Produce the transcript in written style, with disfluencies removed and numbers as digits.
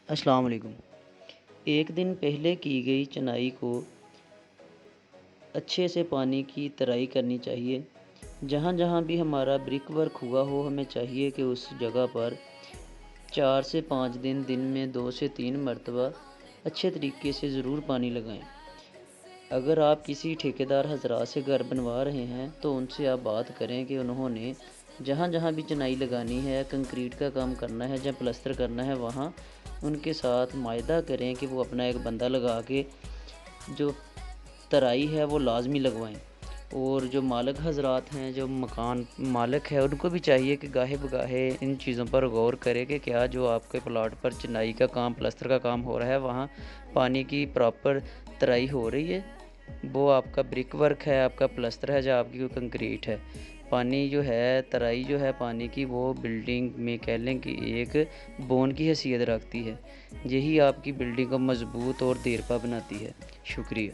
السلام علیکم۔ ایک دن پہلے کی گئی چنائی کو اچھے سے پانی کی ترائی کرنی چاہیے۔ جہاں جہاں بھی ہمارا برک ورک ہوا ہو، ہمیں چاہیے کہ اس جگہ پر 4 سے 5 دن میں 2 سے 3 مرتبہ اچھے طریقے سے ضرور پانی لگائیں۔ اگر آپ کسی ٹھیکیدار حضرات سے گھر بنوا رہے ہیں تو ان سے آپ بات کریں کہ انہوں نے جہاں جہاں بھی چنائی لگانی ہے، کنکریٹ کا کام کرنا ہے یا پلستر کرنا ہے، وہاں ان کے ساتھ معاہدہ کریں کہ وہ اپنا ایک بندہ لگا کے جو ترائی ہے وہ لازمی لگوائیں۔ اور جو مالک حضرات ہیں، جو مکان مالک ہے، ان کو بھی چاہیے کہ گاہے بگاہے ان چیزوں پر غور کرے کہ کیا جو آپ کے پلاٹ پر چنائی کا کام، پلستر کا کام ہو رہا ہے، وہاں پانی کی پراپر ترائی ہو رہی ہے۔ وہ آپ کا برک ورک ہے، آپ کا پلستر ہے یا آپ کی کوئی کنکریٹ ہے، پانی جو ہے، ترائی جو ہے پانی کی، وہ بلڈنگ میں کہہ لیں کہ ایک بون کی حیثیت رکھتی ہے۔ یہی آپ کی بلڈنگ کو مضبوط اور دیرپا بناتی ہے۔ شکریہ۔